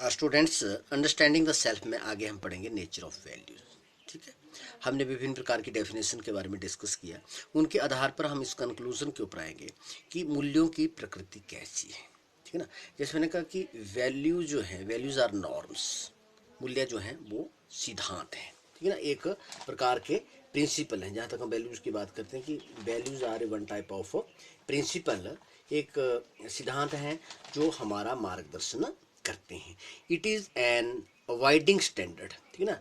Students, understanding the self में आगे हम पढ़ेंगे नेचर ऑफ वैल्यूज। ठीक है, हमने विभिन्न प्रकार की डेफिनेशन के बारे में डिस्कस किया, उनके आधार पर हम इस कंक्लूजन के ऊपर आएंगे कि मूल्यों की प्रकृति कैसी है। ठीक है ना, जैसे मैंने कहा कि वैल्यू जो है, वैल्यूज आर नॉर्म्स, मूल्य जो हैं वो सिद्धांत हैं। ठीक है ना, एक प्रकार के प्रिंसिपल हैं। जहाँ तक हम वैल्यूज की बात करते हैं कि values are a one type of principle, एक सिद्धांत हैं जो हमारा मार्गदर्शन करते हैं। It is an avoiding standard, ठीक है ना,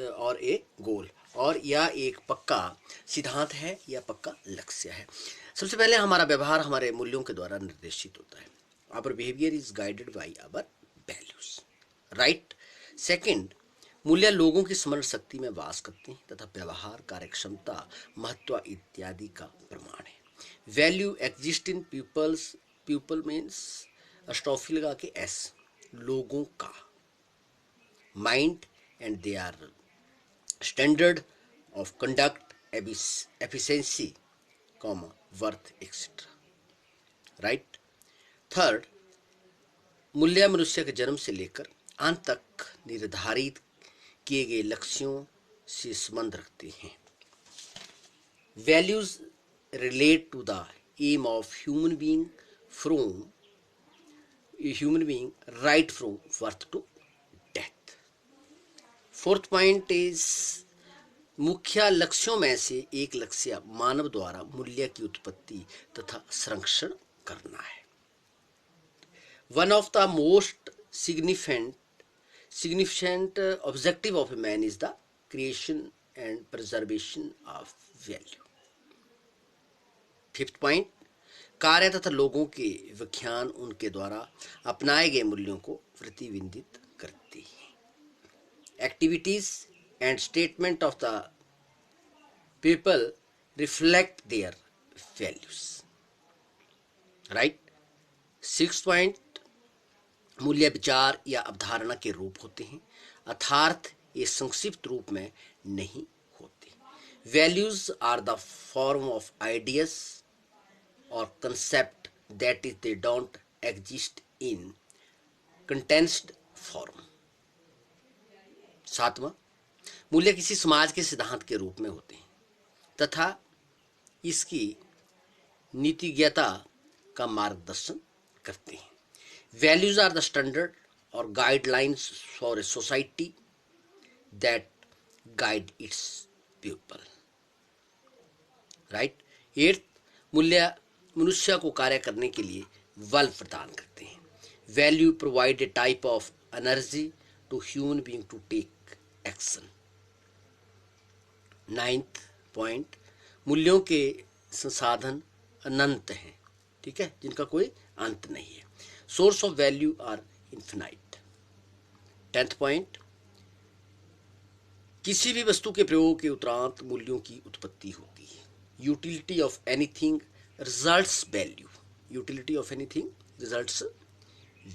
और ए गोल, और या एक पक्का सिद्धांत है या पक्का लक्ष्य है। सबसे पहले हमारा व्यवहार हमारे मूल्यों के द्वारा निर्देशित होता है। Our behaviour is guided by our values, right. Second, मूल्य लोगों की स्मरण शक्ति में वास करते हैं तथा व्यवहार, कार्यक्षमता, महत्व इत्यादि का प्रमाण है। Value exist in peoples, people means स्टॉफी लगा के एस, लोगों का mind, and they are standard of conduct, efficiency, comma worth etcetera, right. Third, मूल्य मनुष्य के जन्म से लेकर अंत तक निर्धारित किए गए लक्ष्यों से संबंध रखते हैं। Values relate to the aim of human being right from birth to death. Fourth point is, मुख्य लक्ष्यों में से एक लक्ष्य मानव द्वारा मूल्य की उत्पत्ति तथा संरक्षण करना है। One of the most significant objective of a man is the creation and preservation of value. Fifth point, कार्य तथा लोगों के व्याख्यान उनके द्वारा अपनाए गए मूल्यों को प्रतिबिंबित करती है। Activities and statement of the people reflect there values, right. Six point, मूल्य विचार या अवधारणा के रूप होते हैं, अर्थात ये संक्षिप्त रूप में नहीं होते। Values are the form of ideas or concept that is they don't exist in condensed form. सातवां, मूल्य किसी समाज के सिद्धांत के रूप में होते हैं तथा इसकी नीतिज्ञता का मार्गदर्शन करते हैं। वैल्यूज आर द स्टैंडर्ड और guidelines for a society that guide it's people, right. Eighth, मूल्य मनुष्य को कार्य करने के लिए बल प्रदान करते हैं। Value provide a type of energy to human being to take action. Ninth point, मूल्यों के संसाधन अनंत हैं, ठीक है, जिनका कोई अंत नहीं है। Source of value are infinite. Tenth point, किसी भी वस्तु के प्रयोग के उपरांत मूल्यों की उत्पत्ति होती है। Utility of anything results value, utility of anything results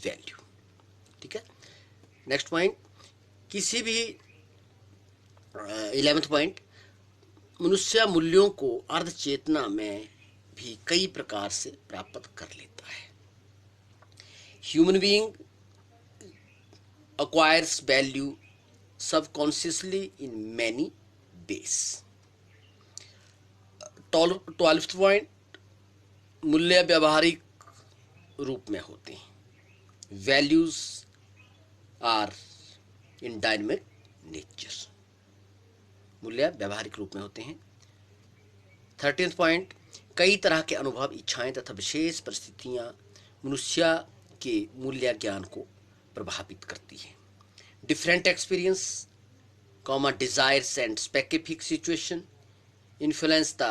value, ठीक है। नेक्स्ट पॉइंट, किसी भी 11th पॉइंट, मनुष्य मूल्यों को अर्ध चेतना में भी कई प्रकार से प्राप्त कर लेता है। Human being acquires value subconsciously in many ways. 12th point, मूल्य व्यावहारिक रूप में होते हैं। Values are in dynamic nature, मूल्य व्यावहारिक रूप में होते हैं। 13th पॉइंट, कई तरह के अनुभव, इच्छाएं तथा विशेष परिस्थितियां मनुष्य के मूल्य ज्ञान को प्रभावित करती है। Different experience, desires and specific situation influence the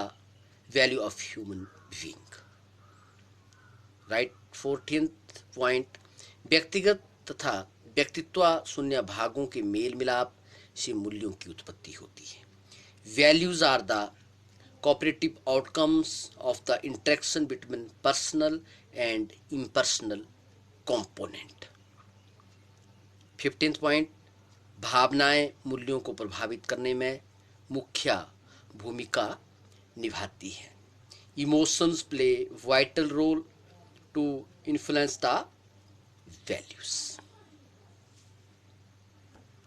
value of human being, right. 14th point, व्यक्तिगत तथा व्यक्तित्व शून्य भागों के मेल मिलाप से मूल्यों की उत्पत्ति होती है। Values are the cooperative outcomes of the interaction between personal and impersonal component. 15th point, भावनाएं मूल्यों को प्रभावित करने में मुख्य भूमिका निभाती है। Emotions play vital role to influence the values.